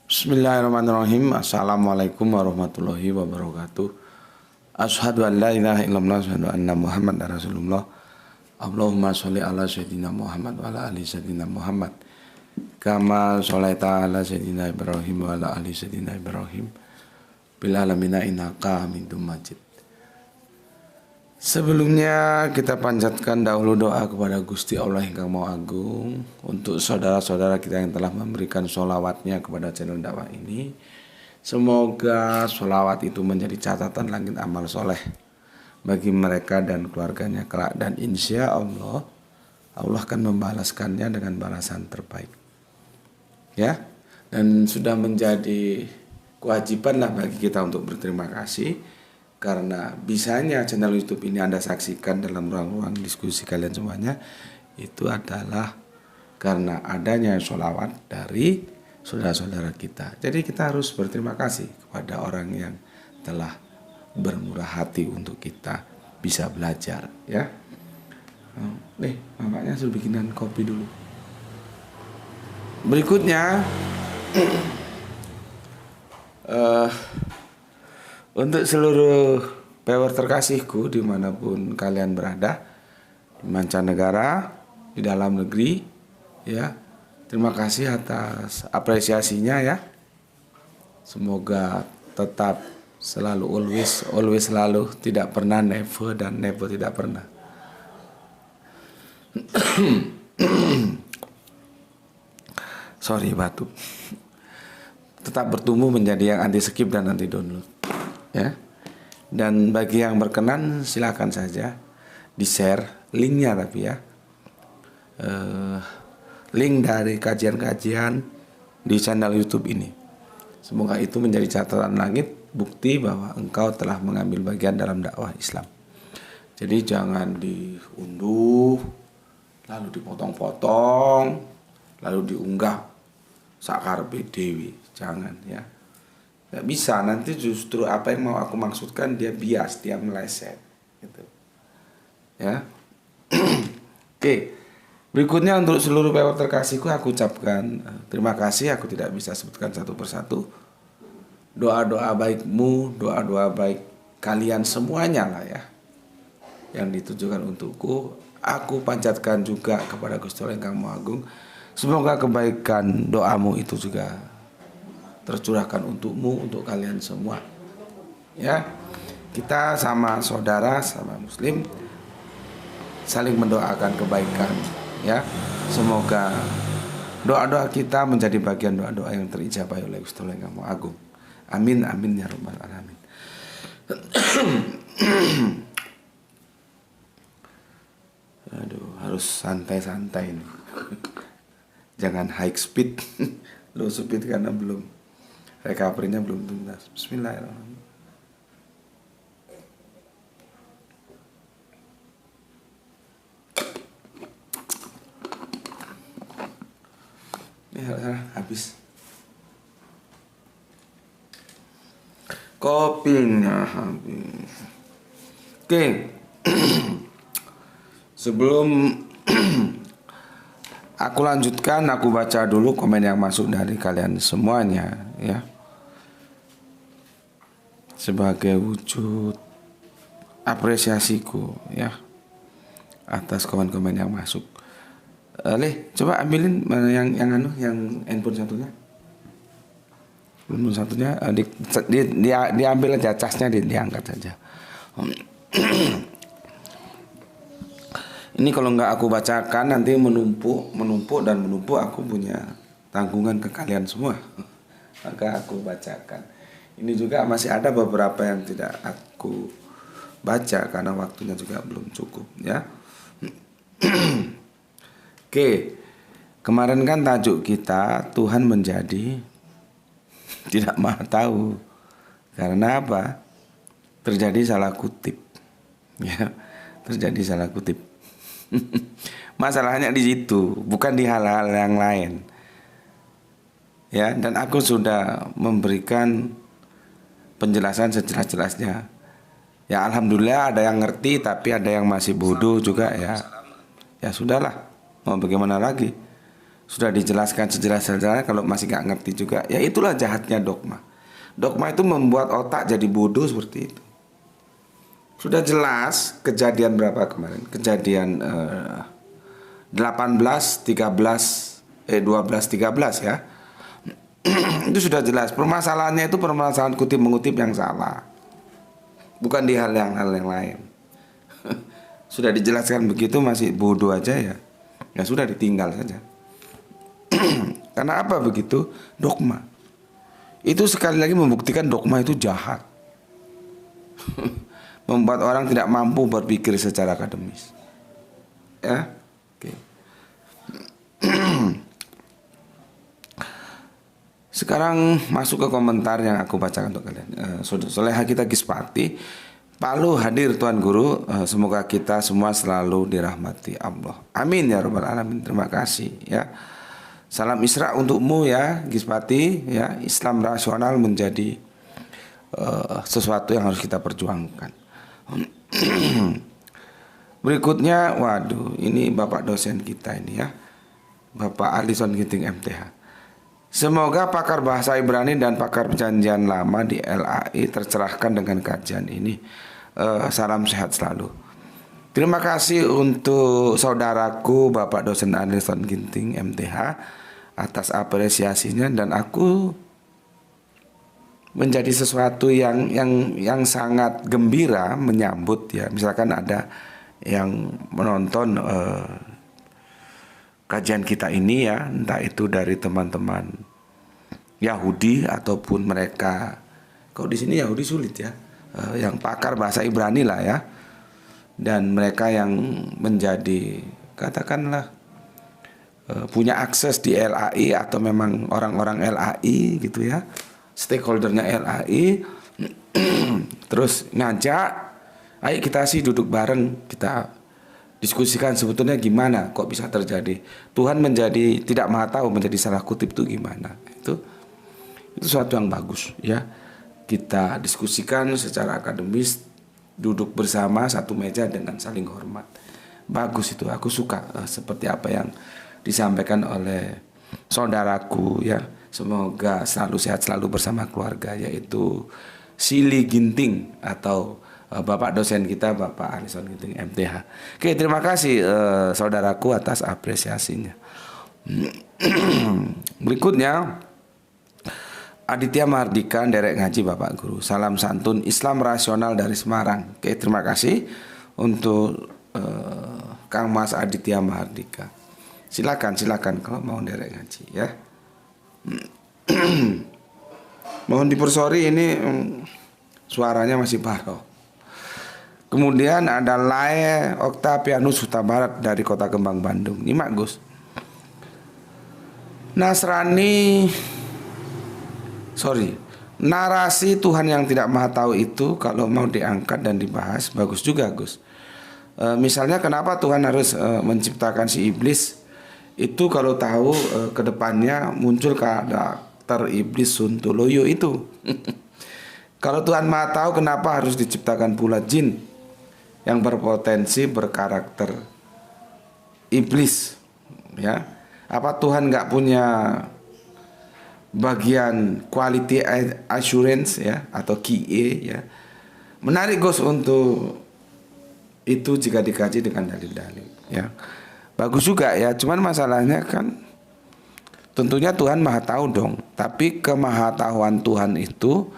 Bismillahirrahmanirrahim. Assalamualaikum warahmatullahi wabarakatuh. Asyhadu an la ilaha illallah wa asyhadu anna Muhammadar Rasulullah. Allahumma sholli ala sayyidina Muhammad wa ala ali sayyidina Muhammad. Kama sholaita ala sayyidina Ibrahim wa ala ali sayyidina Ibrahim. Bil alamina innaka Hamidum Majid. Sebelumnya kita panjatkan dahulu doa kepada Gusti Allah yang Maha Agung untuk saudara-saudara kita yang telah memberikan sholawatnya kepada channel dakwah ini. Semoga sholawat itu menjadi catatan langit amal soleh bagi mereka dan keluarganya kelak, dan insya Allah Allah akan membalaskannya dengan balasan terbaik. Ya, dan sudah menjadi kewajiban lah bagi kita untuk berterima kasih. Karena bisanya channel YouTube ini Anda saksikan dalam ruang-ruang diskusi kalian semuanya, itu adalah karena adanya sholawat dari saudara-saudara kita. Jadi kita harus berterima kasih kepada orang yang telah bermurah hati untuk kita bisa belajar, ya. Mamanya suruh bikinan kopi dulu. Berikutnya untuk seluruh viewer terkasihku dimanapun kalian berada, di mancanegara, di dalam negeri, ya, terima kasih atas apresiasinya, ya. Semoga tetap selalu always selalu, tidak pernah never, dan never tidak pernah. Sorry batuk. Tetap bertumbuh menjadi yang anti skip dan anti download, ya. Dan bagi yang berkenan silakan saja di share linknya, tapi ya link dari kajian-kajian di channel YouTube ini. Semoga itu menjadi catatan langit, bukti bahwa engkau telah mengambil bagian dalam dakwah Islam. Jadi jangan diunduh lalu dipotong-potong lalu diunggah sakarpe dewi, jangan, ya. Nggak bisa, nanti justru apa yang mau aku maksudkan dia bias, dia meleset, gitu, ya. Oke, berikutnya untuk seluruh viewer terkasihku aku ucapkan terima kasih. Aku tidak bisa sebutkan satu persatu. Doa-doa baikmu, doa-doa baik kalian semuanya lah, ya, yang ditujukan untukku, aku panjatkan juga kepada Gusti Allah yang Maha Agung. Semoga kebaikan doamu itu juga tercurahkan untukmu, untuk kalian semua, ya. Kita sama saudara, sama muslim, saling mendoakan kebaikan, ya. Semoga doa-doa kita menjadi bagian doa-doa yang terijabah oleh Gusti Allah yang Maha Agung. Amin amin ya rabbal alamin. Aduh, harus santai-santai nih. Jangan high speed. Low speed karena belum recovery-nya belum tuntas. Bismillahirrahmanirrahim. Ini habis. Kopinya habis. Oke. Sebelum aku lanjutkan, aku baca dulu komen yang masuk dari kalian semuanya, ya. Sebagai wujud apresiasiku, ya, atas komen-komen yang masuk. Coba ambilin yang handphone satunya. Handphone satunya diambil aja, casnya diangkat saja. Ini kalau nggak aku bacakan nanti menumpuk, aku punya tanggungan ke kalian semua. Maka aku bacakan. Ini juga masih ada beberapa yang tidak aku baca karena waktunya juga belum cukup, ya. Oke, kemarin kan tajuk kita Tuhan menjadi tidak maha tahu. Karena apa? Terjadi salah kutip, ya. Terjadi salah kutip. Masalahnya di situ, bukan di hal-hal yang lain, ya. Dan aku sudah memberikan penjelasan sejelas-jelasnya, ya. Alhamdulillah ada yang ngerti, tapi ada yang masih bodoh juga, ya. Ya sudahlah, mau bagaimana lagi. sudah dijelaskan sejelas-jelasnya. Kalau masih nggak ngerti juga, ya itulah jahatnya dogma. Dogma itu membuat otak jadi bodoh seperti itu. Sudah jelas kejadian berapa kemarin? Kejadian 18, 13, 12, 13 ya. Itu sudah jelas. Permasalahannya itu permasalahan kutip-mengutip yang salah. Bukan di hal yang lain. Sudah dijelaskan begitu masih bodoh aja ya. Ya sudah ditinggal saja. Karena apa begitu? Dogma. Itu sekali lagi membuktikan dogma itu jahat. Membuat orang tidak mampu berpikir secara akademis. Ya. Oke. Sekarang masuk ke komentar yang aku bacakan untuk kalian. Soleha kita Gispati, Palu hadir Tuan Guru. Semoga kita semua selalu dirahmati Allah. Amin ya rabbal alamin. Terima kasih ya. Salam Isra untukmu ya Gispati ya. Islam rasional menjadi sesuatu yang harus kita perjuangkan. Berikutnya, waduh, ini Bapak dosen kita ini ya, Bapak Alison Ginting MTH. Semoga pakar bahasa Ibrani dan pakar perjanjian lama di LAI tercerahkan dengan kajian ini. Salam sehat selalu. Terima kasih untuk saudaraku Bapak dosen Alison Ginting MTH atas apresiasinya, dan aku menjadi sesuatu yang sangat gembira menyambut ya. Misalkan ada yang menonton kajian kita ini ya, entah itu dari teman-teman Yahudi ataupun mereka, kalau di sini Yahudi sulit ya, yang pakar bahasa Ibrani lah ya, dan mereka yang menjadi katakanlah punya akses di LAI atau memang orang-orang LAI gitu ya, stakeholdernya LAI, terus ngajak, ayo kita sih duduk bareng, kita diskusikan sebetulnya gimana kok bisa terjadi Tuhan menjadi tidak maha tahu, menjadi salah kutip itu gimana. Itu sesuatu yang bagus ya. Kita diskusikan secara akademis, duduk bersama satu meja dengan saling hormat. Bagus itu, aku suka seperti apa yang disampaikan oleh saudaraku ya. Semoga selalu sehat selalu bersama keluarga, yaitu Sili Ginting atau Bapak dosen kita Bapak Alison Ginting MTH. Oke, terima kasih saudaraku atas apresiasinya. Berikutnya Aditya Mardika, Derek Ngaji Bapak Guru. Salam santun Islam rasional dari Semarang. Oke, terima kasih untuk Kang Mas Aditya Mardika. Silakan kalau mau Derek Ngaji ya. Mohon dipersori ini suaranya masih baru. Kemudian ada Lae Oktavianus Huta Barat dari Kota Kembang Bandung. Nyimak Gus. Narasi Tuhan yang tidak maha tahu itu kalau mau diangkat dan dibahas bagus juga Gus. Misalnya kenapa Tuhan harus menciptakan si iblis? Itu kalau tahu kedepannya muncul karakter iblis Suntoloyo itu. Kalau Tuhan maha tahu kenapa harus diciptakan pula jin yang berpotensi berkarakter iblis ya? Apa Tuhan nggak punya bagian quality assurance ya, atau QA ya? Menarik Gus untuk itu jika dikaji dengan dalil-dalil ya. Bagus juga ya, cuman masalahnya kan tentunya Tuhan maha tahu dong. Tapi kemahatauan Tuhan itu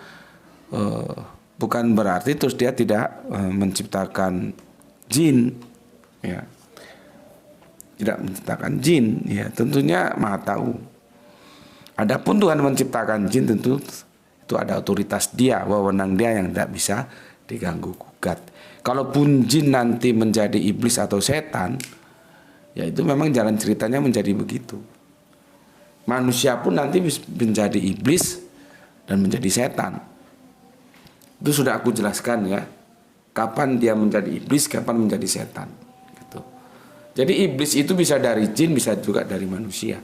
bukan berarti terus dia tidak menciptakan jin ya. Tidak menciptakan jin ya, tentunya maha tahu. Adapun Tuhan menciptakan jin tentu itu ada otoritas dia, wewenang dia yang tidak bisa diganggu gugat. Kalaupun jin nanti menjadi iblis atau setan, ya itu memang jalan ceritanya menjadi begitu. Manusia pun nanti menjadi iblis dan menjadi setan. Itu sudah aku jelaskan ya. Kapan dia menjadi iblis, kapan menjadi setan. Gitu. Jadi iblis itu bisa dari jin, bisa juga dari manusia.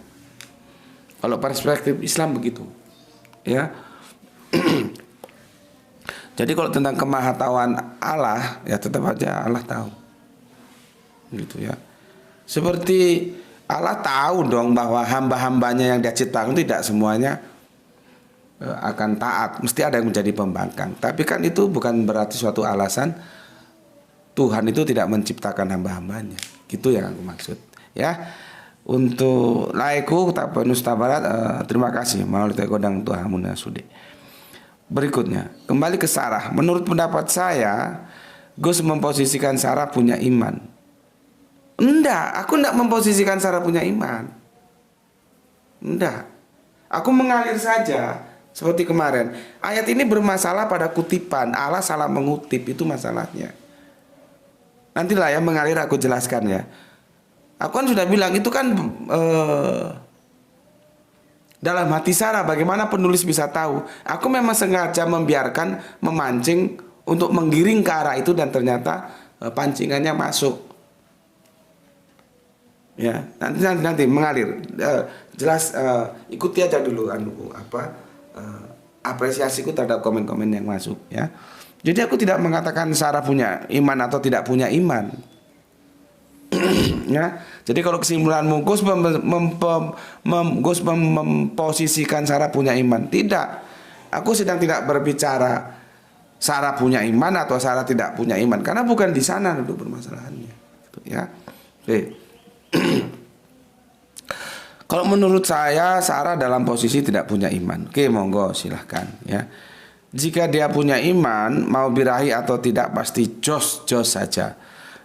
Kalau perspektif Islam begitu, ya. Jadi kalau tentang kemahatauan Allah, ya tetap aja Allah tahu, gitu ya. Seperti Allah tahu dong bahwa hamba-hambanya yang dia ciptakan tidak semuanya akan taat. Mesti ada yang menjadi pembangkang. Tapi kan itu bukan berarti suatu alasan Tuhan itu tidak menciptakan hamba-hambanya. Gitu yang aku maksud. Ya. Untuk laiku tapanus tabarat, terima kasih. Mau godang Tuhan munasude. Berikutnya, kembali ke Sarah. Menurut pendapat saya, Gus memposisikan Sarah punya iman. Enggak, aku enggak memposisikan Sarah punya iman. Enggak. Aku mengalir saja seperti kemarin. Ayat ini bermasalah pada kutipan. Allah salah mengutip, itu masalahnya. Nantilah ya mengalir aku jelaskan ya. Aku kan sudah bilang itu kan dalam hati Sarah, bagaimana penulis bisa tahu? Aku memang sengaja membiarkan memancing untuk menggiring ke arah itu dan ternyata pancingannya masuk. Ya, nanti mengalir. Jelas ikuti aja dulu apresiasiku terhadap komen-komen yang masuk ya. Jadi aku tidak mengatakan Sarah punya iman atau tidak punya iman. Ya, jadi kalau kesimpulanmu Gus memposisikan Sarah punya iman, tidak. Aku sedang tidak berbicara Sarah punya iman atau Sarah tidak punya iman, karena bukan di sana dulu permasalahannya. Gitu, ya. Oke. Kalau menurut saya Sarah dalam posisi tidak punya iman. Oke, monggo silahkan ya. Jika dia punya iman, mau birahi atau tidak pasti jos saja.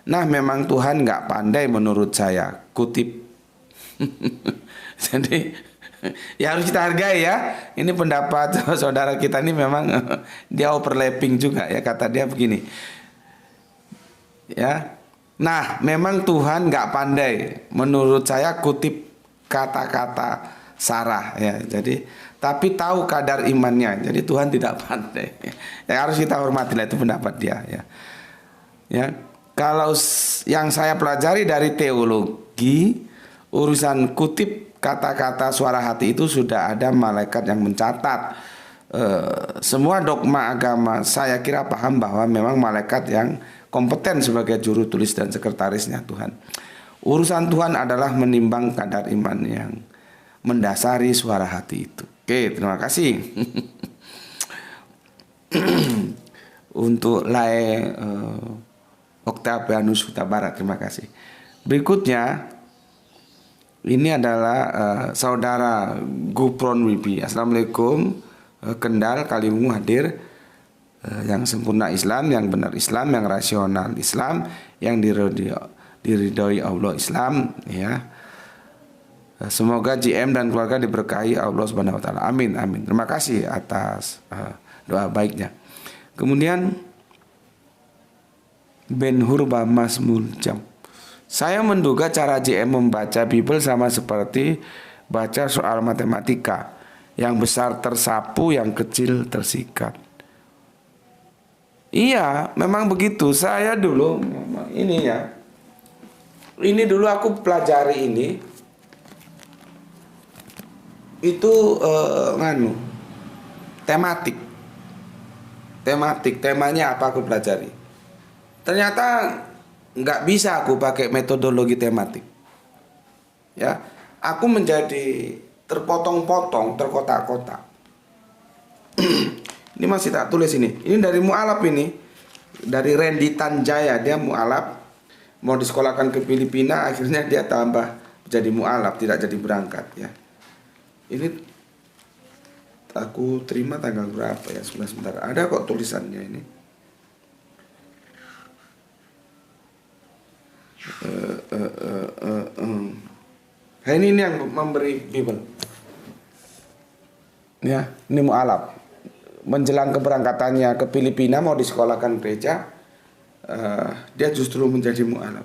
Nah memang Tuhan nggak pandai menurut saya, kutip. Jadi ya harus kita hargai ya. Ini pendapat saudara kita ini memang dia overlapping juga ya, kata dia begini. Ya, nah memang Tuhan nggak pandai menurut saya, kutip kata-kata Sarah ya. Jadi tapi tahu kadar imannya. Jadi Tuhan tidak pandai. Ya harus kita hormati lah, itu pendapat dia ya. Ya. Kalau yang saya pelajari dari teologi, urusan kutip kata-kata suara hati itu sudah ada malaikat yang mencatat. Semua dogma agama saya kira paham bahwa memang malaikat yang kompeten sebagai juru tulis dan sekretarisnya Tuhan. Urusan Tuhan adalah menimbang kadar iman yang mendasari suara hati itu. Oke, terima kasih. Untuk Octavianus Huta Barat, terima kasih. Berikutnya ini adalah saudara Gupron Wibi. Assalamualaikum, Kendal Kaliwungu hadir. Yang sempurna Islam, yang benar Islam, yang rasional Islam, yang diridhoi Allah Islam ya. Semoga JM dan keluarga diberkahi Allah Subhanahu wa taala. Amin amin. Terima kasih atas doa baiknya. Kemudian Ben Hurba Mas Muljam. Saya menduga cara JM membaca Bible sama seperti baca soal matematika. Yang besar tersapu, yang kecil tersikat. Iya, memang begitu. Saya dulu ini dulu aku pelajari ini. Itu temanya apa aku pelajari. Ternyata nggak bisa aku pakai metodologi tematik. Ya, aku menjadi terpotong-potong, terkotak-kotak. Ini masih tak tulis ini. Ini dari mu'alaf ini, dari Randy Tanjaya, dia mu'alaf, mau disekolahkan ke Filipina, akhirnya dia tambah jadi mu'alaf, tidak jadi berangkat ya. Ini aku terima tanggal berapa ya? Sebentar. Ada kok tulisannya ini. Ini yang memberi Bible. Ya, ini mu'alaf. Menjelang keberangkatannya ke Filipina mau disekolahkan gereja, dia justru menjadi mu'alaf.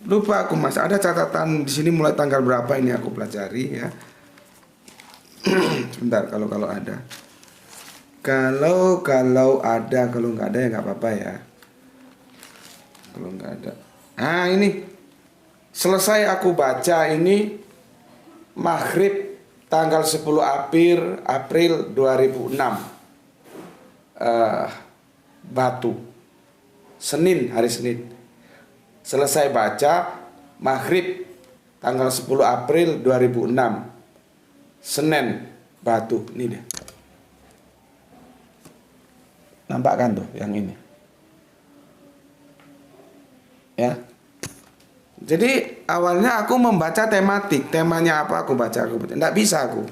Lupa aku Mas, ada catatan di sini mulai tanggal berapa ini aku pelajari ya. Sebentar, kalau ada. Kalau ada, kalau nggak ada ya nggak apa-apa ya. Kalau nggak ada. Nah ini selesai aku baca ini maghrib tanggal 10 April 2006. Batu. hari Senin. Selesai baca maghrib tanggal 10 April 2006. Senin Batu, ini dia. Nampak kan tuh yang ini? Ya. Jadi awalnya aku membaca tematik, temanya apa aku baca. Nggak bisa aku.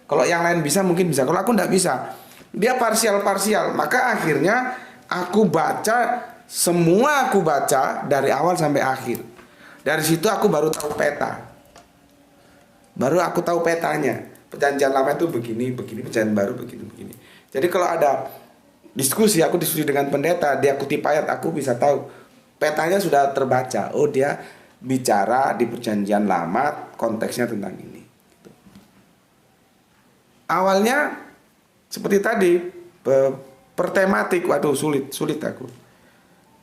Kalau yang lain bisa mungkin bisa, kalau aku nggak bisa. Dia parsial-parsial, maka akhirnya aku baca, semua aku baca dari awal sampai akhir. Dari situ aku baru tahu peta. Baru aku tahu petanya. Perjanjian lama itu begini, perjanjian baru begini. Jadi kalau ada diskusi, aku diskusi dengan pendeta, dia kutip ayat, aku bisa tahu petanya sudah terbaca. Oh, dia bicara di perjanjian lama, konteksnya tentang ini. Awalnya seperti tadi, per tematik, waduh sulit aku.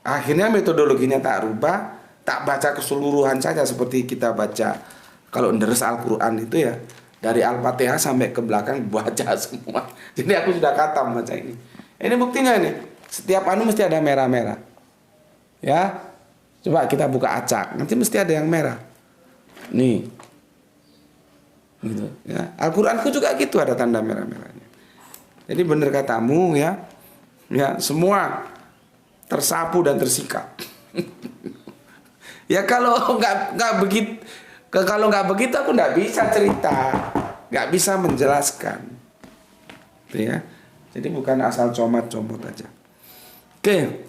Akhirnya metodologinya tak rubah, tak baca keseluruhan saja seperti kita baca kalau deres Al-Quran itu ya, dari Al-Fatihah sampai ke belakang baca semua. Jadi aku sudah khatam baca ini. Ini buktinya ini. Setiap anu mesti ada merah-merah. Ya. Coba kita buka acak, nanti mesti ada yang merah. Nih. Gitu, ya. Al-Qur'anku juga gitu, ada tanda merah-merahnya. Jadi benar katamu ya. Ya, semua tersapu dan tersikat. Ya kalau nggak begitu, kalau nggak begitu aku nggak bisa cerita, nggak bisa menjelaskan, gitu ya. Jadi bukan asal comot-comot aja. Oke,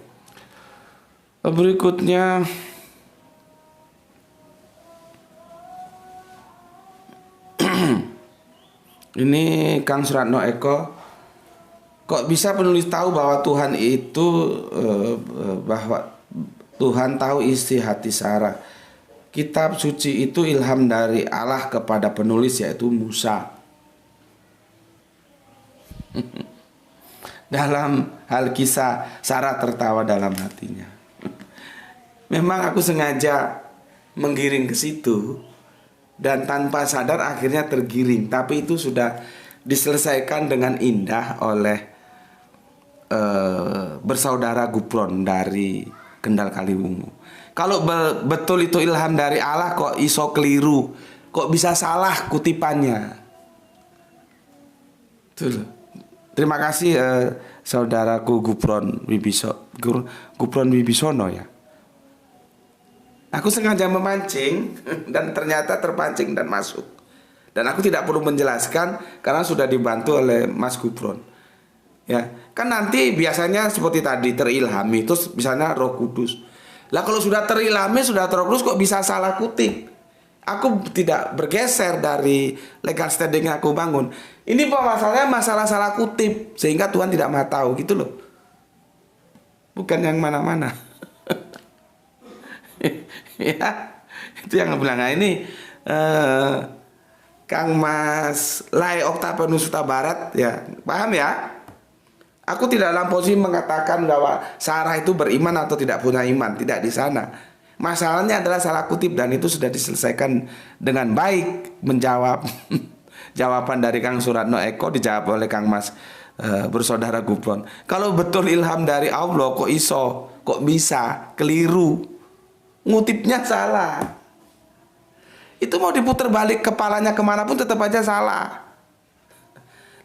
berikutnya ini Kang Suratno Eko. Kok bisa penulis tahu bahwa Tuhan itu bahwa Tuhan tahu isi hati Sarah? Kitab suci itu ilham dari Allah kepada penulis, yaitu Musa. Dalam hal kisah, Sarah tertawa dalam hatinya. Memang aku sengaja menggiring ke situ, dan tanpa sadar akhirnya tergiring. Tapi itu sudah diselesaikan dengan indah oleh bersaudara Gupron dari Kendal Kaliwungu. Kalau betul itu ilham dari Allah, kok iso keliru, kok bisa salah kutipannya. Tuh. Terima kasih saudaraku Gupron Wibisono ya. Aku sengaja memancing dan ternyata terpancing dan masuk. Dan aku tidak perlu menjelaskan karena sudah dibantu oleh Mas Gupron. Ya, kan nanti biasanya seperti tadi terilhami, terus misalnya Roh Kudus. Lah kalau sudah terilhami, sudah Roh Kudus, kok bisa salah kutip? Aku tidak bergeser dari legal standing yang aku bangun. Ini masalahnya masalah salah kutip, sehingga Tuhan tidak mau tahu gitu loh. Bukan yang mana-mana. Ya, itu yang bilang. Nah, ini Kang Mas Lai Oktavianus Huta Barat ya, paham ya? Aku tidak dalam posisi mengatakan bahwa Sarah itu beriman atau tidak punya iman, tidak di sana. Masalahnya adalah salah kutip, dan itu sudah diselesaikan dengan baik. Menjawab jawaban dari Kang Suratno Eko dijawab oleh Kang Mas bersaudara Gupron. Kalau betul ilham dari Allah, kok iso, kok bisa keliru, ngutipnya salah. Itu mau diputar balik kepalanya kemanapun tetap aja salah.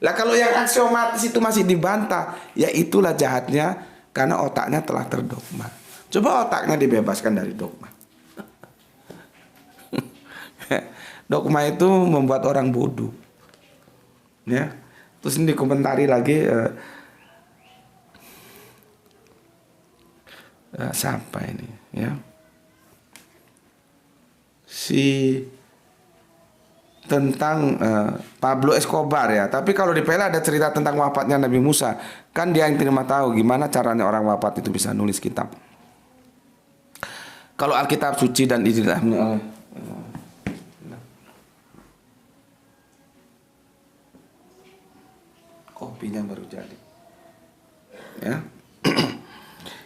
Lah kalau yang aksiomatis itu masih dibantah, ya itulah jahatnya, karena otaknya telah terdogma. Coba otaknya dibebaskan dari dogma. Dogma itu membuat orang bodoh. Ya. Terus ini dikomentari lagi siapa ini ya? Tentang Pablo Escobar ya. Tapi kalau di PL ada cerita tentang wafatnya Nabi Musa. Kan dia yang terima tahu gimana caranya orang wafat itu bisa nulis kitab. Kalau Alkitab suci dan diilhamnya oleh kopinya baru jadi. Ya.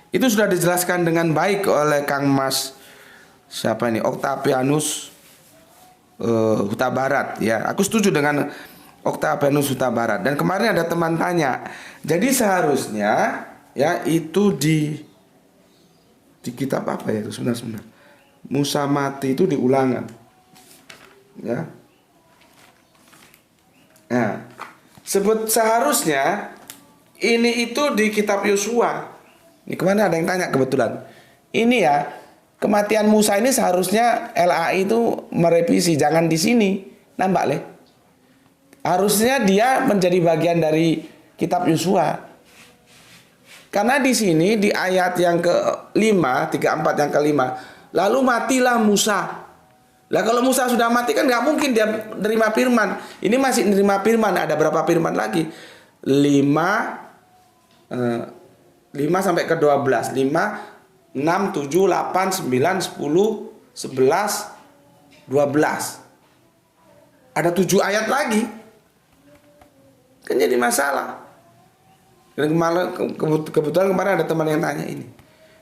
Itu sudah dijelaskan dengan baik oleh Kang Mas siapa ini? Oktavianus Huta Barat ya. Aku setuju dengan Oktavianus Huta Barat. Dan kemarin ada teman tanya, jadi seharusnya ya itu Di kitab apa ya itu sebenarnya? Musa mati itu di Ulangan. Ya. Nah, seharusnya ini itu di kitab Yosua. Ini kemana ada yang tanya kebetulan. Ini ya, kematian Musa ini seharusnya LAI itu merevisi, jangan di sini. Nambah leh. Harusnya dia menjadi bagian dari kitab Yosua. Karena di sini di ayat yang ke-5, 34 yang ke-5, lalu matilah Musa. Lah kalau Musa sudah mati kan nggak mungkin dia nerima firman. Ini masih nerima firman. Ada berapa firman lagi? 5 sampai ke 12. 5, 6, 7, 8, 9, 10, 11, 12. Ada 7 ayat lagi. Kan jadi masalah. Dan kebetulan kemarin ada teman yang tanya ini.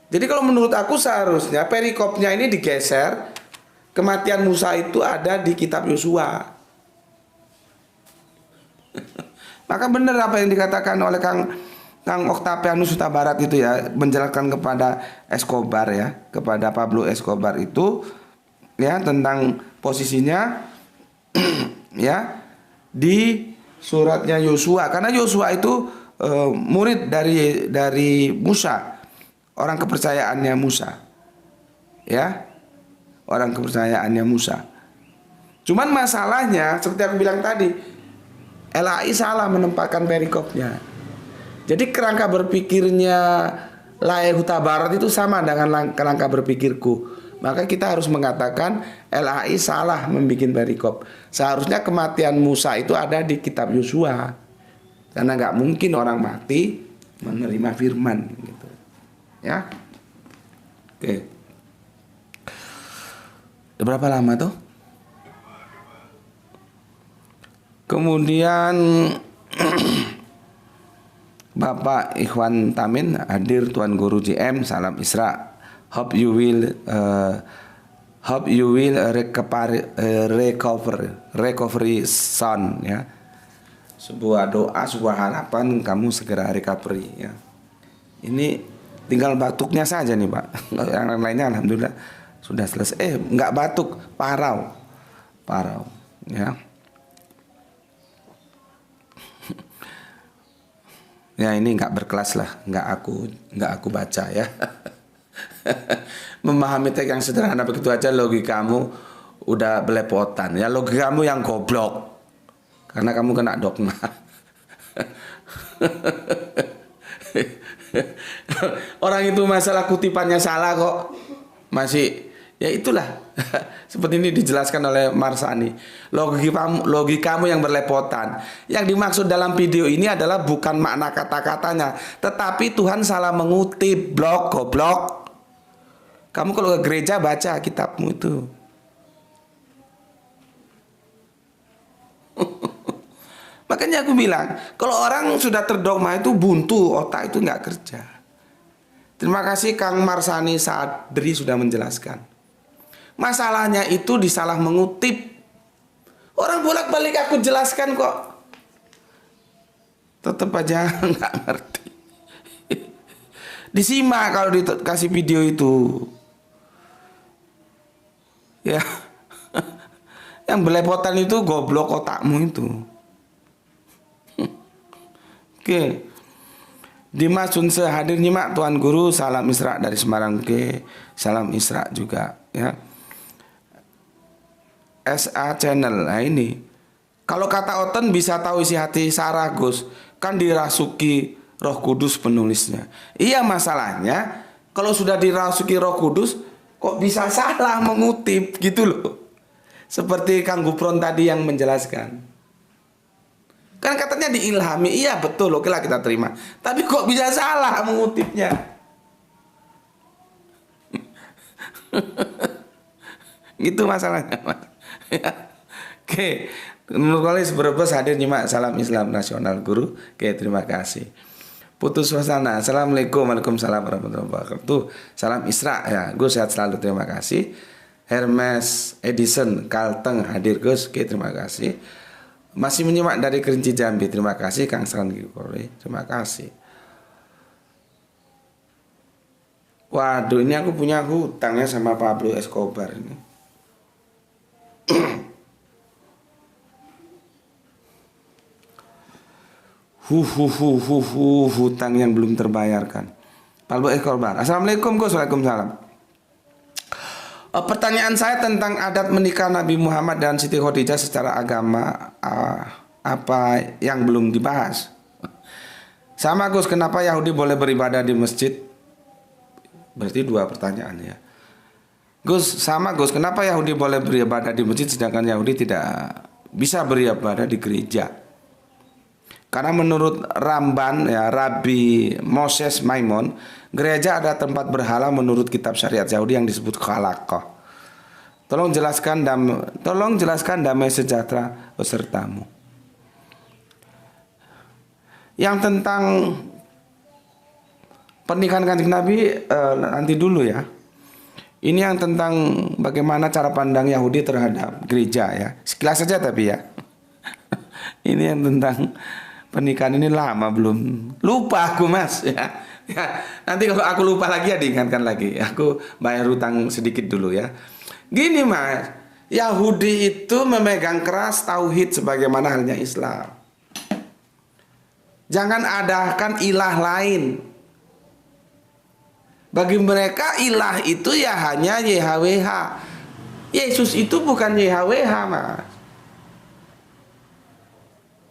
Jadi kalau menurut aku seharusnya perikopnya ini digeser. Kematian Musa itu ada di kitab Yosua. Maka benar apa yang dikatakan oleh Kang Octavianus Huta Barat itu ya, menjelaskan kepada Escobar ya, kepada Pablo Escobar itu ya tentang posisinya ya di suratnya Yosua. Karena Yosua itu murid dari Musa, orang kepercayaannya Musa, ya, orang kepercayaannya Musa. Cuman masalahnya seperti aku bilang tadi, LAI salah menempatkan perikopnya. Jadi kerangka berpikirnya Lae Huta Barat itu sama dengan kerangka berpikirku. Maka kita harus mengatakan LAI salah membuat perikop. Seharusnya kematian Musa itu ada di kitab Yosua. Karena nggak mungkin orang mati menerima firman gitu. Ya. Oke. Udah berapa lama tuh? Kemudian Bapak Ikhwan Tamin hadir, Tuan Guru JM, salam Isra. Hope you will recovery soon ya. Sebuah doa, sebuah harapan kamu segera recovery ya. Ini tinggal batuknya saja nih Pak. Yang lainnya alhamdulillah sudah selesai. Enggak batuk, parau ya. Ya ini enggak berkelas lah, enggak aku baca ya. Memahami teks yang sederhana begitu aja logikamu udah belepotan ya, logikamu yang goblok. Karena kamu kena dogma. Orang itu masalah kutipannya salah kok masih, ya itulah. Seperti ini dijelaskan oleh Marsani. Logikamu yang berlepotan. Yang dimaksud dalam video ini adalah bukan makna kata-katanya, tetapi Tuhan salah mengutip. Goblok. Kamu kalau ke gereja baca kitabmu itu. Makanya aku bilang, kalau orang sudah terdogma itu buntu, otak itu nggak kerja. Terima kasih Kang Marsani Sadri sudah menjelaskan. Masalahnya itu disalah mengutip. Orang bolak-balik aku jelaskan kok, tetap aja nggak ngerti. Disimak kalau dikasih video itu. Ya, yang belepotan itu goblok otakmu itu. Oke. Dimas Sunse hadir nyimak Tuan Guru, salam Isra dari Semarang. Oke, salam Isra juga ya. SA Channel. Nah ini, kalau kata Oten bisa tahu isi hati Sarah Gus, kan dirasuki Roh Kudus penulisnya. Iya, masalahnya kalau sudah dirasuki Roh Kudus kok bisa salah mengutip gitu loh. Seperti Kang Gupron tadi yang menjelaskan. Kan katanya diilhami, iya betul, oke lah kita terima. Tapi kok bisa salah mengutipnya? Gitu masalahnya. Oke, Nur Kolis Brebes hadir nyimak, salam Islam Nasional Guru. Oke, terima kasih. Putus suasana. Assalamualaikum, waalaikumsalam warahmatullahi wabarakatuh. Salam Isra ya, Gus sehat selalu, terima kasih. Hermes Edison Kalteng hadir Gus, oke terima kasih. Masih menyimak dari Kerinci Jambi, terima kasih Kang Sran Gikori, terima kasih. Waduh, ini aku punya hutangnya sama Pablo Escobar ini. Hutang yang belum terbayarkan. Pablo Escobar. Assalamualaikum Gus. Waalaikumsalam. Pertanyaan saya tentang adat menikah Nabi Muhammad dan Siti Khadijah secara agama, apa yang belum dibahas? Sama Gus, kenapa Yahudi boleh beribadah di masjid? Berarti dua pertanyaan ya. Gus, sama Gus, kenapa Yahudi boleh beribadah di masjid sedangkan Yahudi tidak bisa beribadah di gereja? Karena menurut Ramban ya, Rabi Moses Maimon, gereja ada tempat berhala menurut kitab syariat Yahudi yang disebut khalaqah. Tolong jelaskan damai sejahtera besertamu. Yang tentang pernikahan Kanjeng Nabi nanti dulu ya. Ini yang tentang bagaimana cara pandang Yahudi terhadap gereja ya. Sekilas saja tapi ya. Ini yang tentang pernikahan ini lama belum. Lupa aku Mas ya. Ya, nanti kalau aku lupa lagi ya diingatkan lagi. Aku bayar hutang sedikit dulu ya. Gini Mas, Yahudi itu memegang keras tauhid sebagaimana halnya Islam. Jangan adakan ilah lain. Bagi mereka ilah itu ya hanya YHWH. Yesus itu bukan YHWH Mas.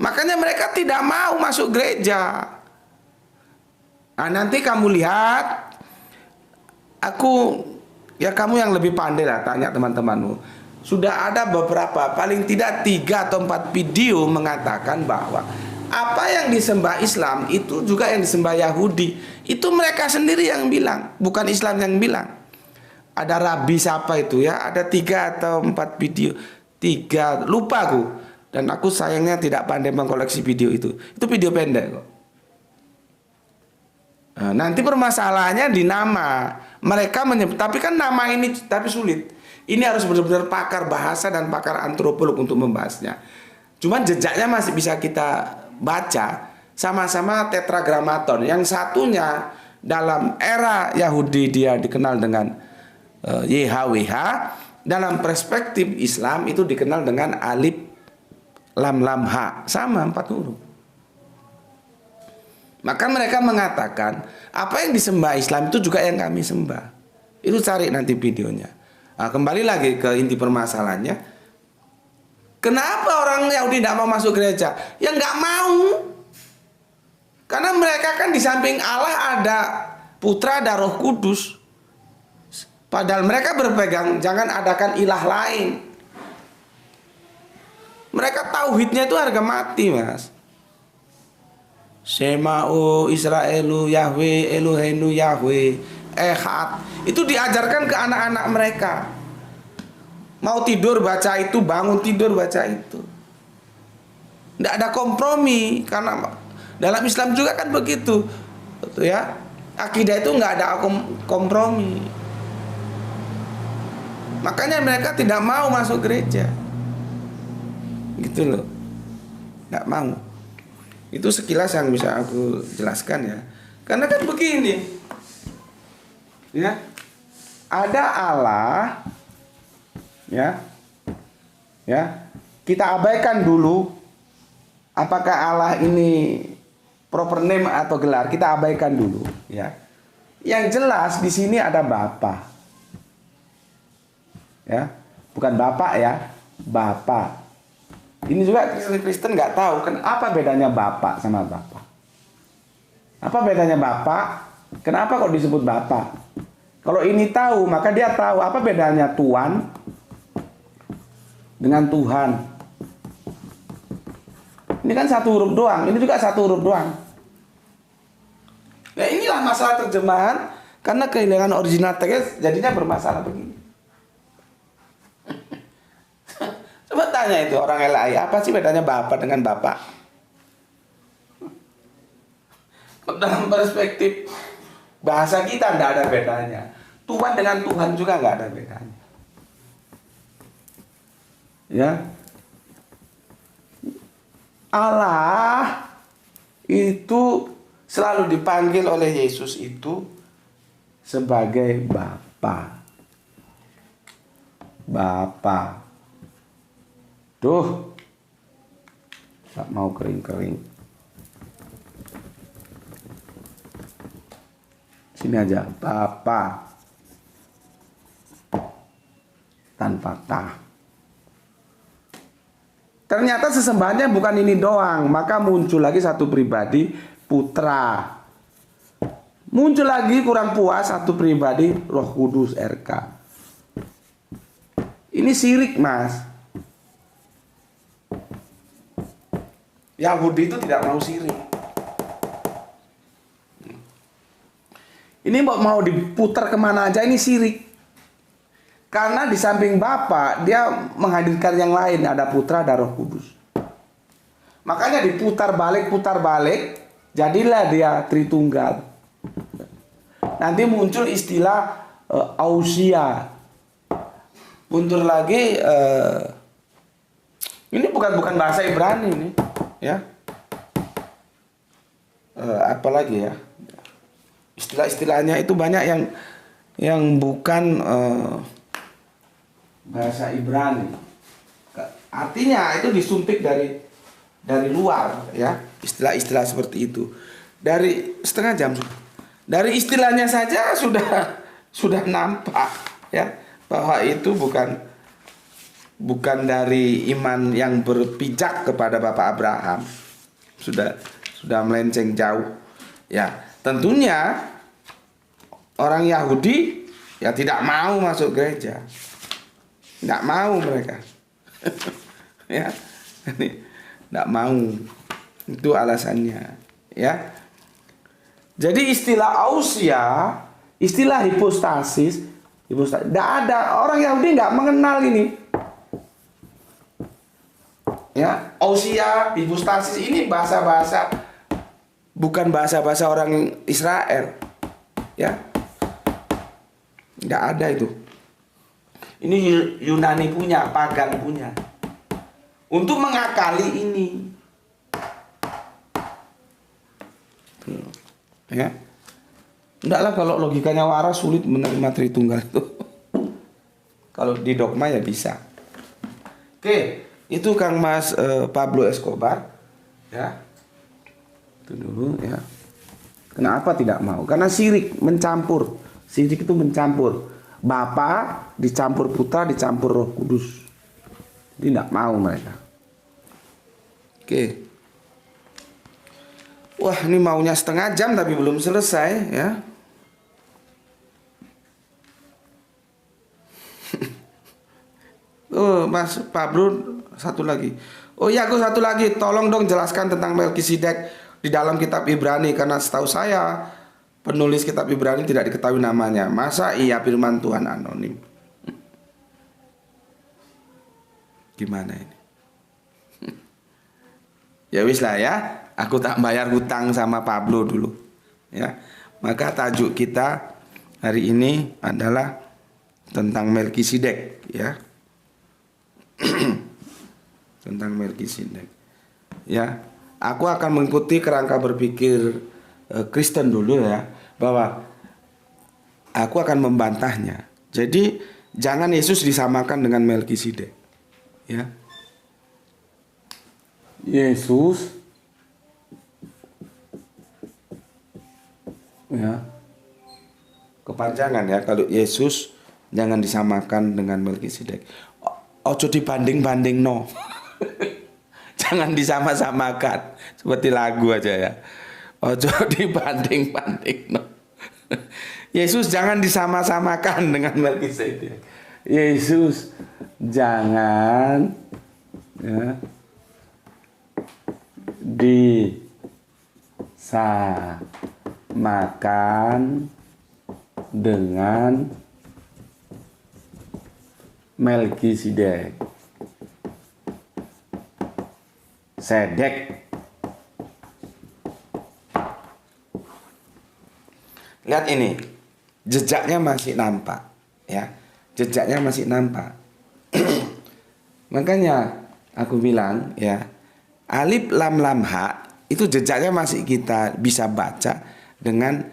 Makanya mereka tidak mau masuk gereja. Nah, nanti kamu lihat, kamu yang lebih pandai lah, tanya teman-temanmu. Sudah ada beberapa, paling tidak 3 atau 4 video mengatakan bahwa apa yang disembah Islam itu juga yang disembah Yahudi. Itu mereka sendiri yang bilang, bukan Islam yang bilang. Ada rabi siapa itu ya, ada 3 atau 4 video. 3, lupa aku. Dan aku sayangnya tidak pandai mengkoleksi video itu. Itu video pendek kok. Nah, nanti permasalahannya di nama. Mereka menyebut, tapi kan nama ini tapi sulit. Ini harus benar-benar pakar bahasa dan pakar antropolog untuk membahasnya. Cuman jejaknya masih bisa kita baca. Sama-sama tetragrammaton. Yang satunya dalam era Yahudi dia dikenal dengan YHWH. Dalam perspektif Islam itu dikenal dengan alif lam lam ha. Sama 4 huruf. Maka mereka mengatakan apa yang disembah Islam itu juga yang kami sembah. Itu cari nanti videonya. Nah, kembali lagi ke inti permasalahannya. Kenapa orang Yahudi tidak mau masuk gereja? Ya nggak mau. Karena mereka kan di samping Allah ada Putra, ada Roh Kudus. Padahal mereka berpegang jangan adakan ilah lain. Mereka tauhidnya itu harga mati Mas. Sema'u Israelu Yahweh Elohenu Yahweh Ehad. Itu diajarkan ke anak-anak mereka. Mau tidur baca itu, bangun tidur baca itu. Tidak ada kompromi. Karena dalam Islam juga kan begitu. Betul ya. Akidah itu nggak ada kompromi. Makanya mereka tidak mau masuk gereja. Gitu loh. Nggak mau. Itu sekilas yang bisa aku jelaskan ya. Karena kan begini. Ya. Ada Allah. Ya. Ya. Kita abaikan dulu apakah Allah ini proper name atau gelar. Kita abaikan dulu, ya. Yang jelas di sini ada Bapa. Ya. Bukan Bapak ya, Bapa. Ini juga Kristen nggak tahu kan apa bedanya Bapak sama Bapak. Apa bedanya Bapak? Kenapa kok disebut Bapak? Kalau ini tahu, maka dia tahu apa bedanya Tuhan dengan Tuhan. Ini kan 1 huruf doang, ini juga 1 huruf doang. Nah, inilah masalah terjemahan karena kehilangan original teks jadinya bermasalah begini. Coba tanya itu orang LAI, apa sih bedanya Bapak dengan Bapak? Dalam perspektif bahasa kita tidak ada bedanya. Tuhan dengan Tuhan juga nggak ada bedanya. Ya, Allah itu selalu dipanggil oleh Yesus itu sebagai Bapa. Bapa. Duh, tak mau kering-kering. Sini aja, Bapa. Tanpa ta. Ternyata sesembahannya bukan ini doang. Maka muncul lagi satu pribadi, Putra. Muncul lagi kurang puas satu pribadi, Roh Kudus RK. Ini syirik, Mas. Yahudi itu tidak mau syirik. Ini mau diputar kemana aja ini syirik. Karena di samping Bapa dia menghadirkan yang lain, ada Putra, ada Roh Kudus. Makanya diputar balik, jadilah dia Tritunggal. Nanti muncul istilah ausia. Muncul lagi ini bukan bahasa Ibrani ini, ya. Apa lagi ya? Istilah-istilahnya itu banyak yang bukan bahasa Ibrani. Artinya itu disuntik dari luar, ya. Istilah-istilah seperti itu. Dari setengah jam. Dari istilahnya saja sudah nampak, ya, bahwa itu bukan dari iman yang berpijak kepada Bapak Abraham. Sudah melenceng jauh. Ya, tentunya orang Yahudi ya tidak mau masuk gereja. Tidak mau mereka. Ya. Tidak mau. Itu alasannya, ya. Jadi istilah ausia, istilah hipostasis, tidak ada, orang Yahudi nggak mengenal ini. Ya, ausia, hipostasis ini bahasa-bahasa, bukan bahasa-bahasa orang Israel. Ya, nggak ada itu. Ini Yunani punya, pagan punya. Untuk mengakali ini. Ya. Enggaklah, kalau logikanya waras sulit menerima Tritunggal itu. Kalau di dogma ya bisa. Oke, itu Kang Mas Pablo Escobar, ya. Itu dulu, ya. Kenapa tidak mau? Karena syirik mencampur. Syirik itu mencampur. Bapa dicampur Putra, dicampur Roh Kudus. Tidak mau mereka. Oke. Wah, ini maunya setengah jam tapi belum selesai, ya. Oh, Mas Pablo satu lagi. Oh iya, aku satu lagi. Tolong dong jelaskan tentang Melkisedek di dalam kitab Ibrani, karena setahu saya penulis kitab Ibrani tidak diketahui namanya. Masa iya firman Tuhan anonim? Gimana ini? Ya wis lah, ya. Aku tak bayar hutang sama Pablo dulu, ya. Maka tajuk kita hari ini adalah tentang Melkisedek, ya. Tentang Melkisedek, ya. Aku akan mengikuti kerangka berpikir Kristen dulu, ya, bahwa aku akan membantahnya. Jadi jangan Yesus disamakan dengan Melkisedek, ya. Yesus, ya, kepanjangan, ya. Kalau Yesus jangan disamakan dengan Melkisedek. Ojo dibanding-banding, no. Jangan disama-samakan. Seperti lagu aja, ya. Ojo dibanding-banding, no. Yesus jangan disama-samakan dengan Melkisedek. Yesus jangan, ya, disamakan dengan Melkisedek. Sedek. Lihat ini, jejaknya masih nampak, ya. Jejaknya masih nampak. Makanya aku bilang, ya, alif lam lam ha itu jejaknya masih kita bisa baca dengan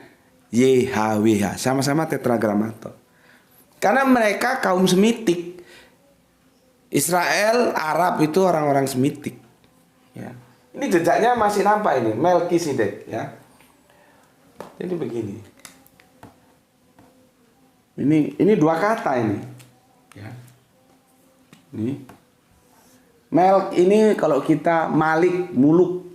YHWH, sama-sama tetragramaton. Karena mereka kaum Semitik. Israel, Arab itu orang-orang Semitik. Ya. Ini jejaknya masih nampak ini, Melkisedek ya. Jadi begini. Ini dua kata ini. Ya. Ini. Melk ini kalau kita Malik, muluk.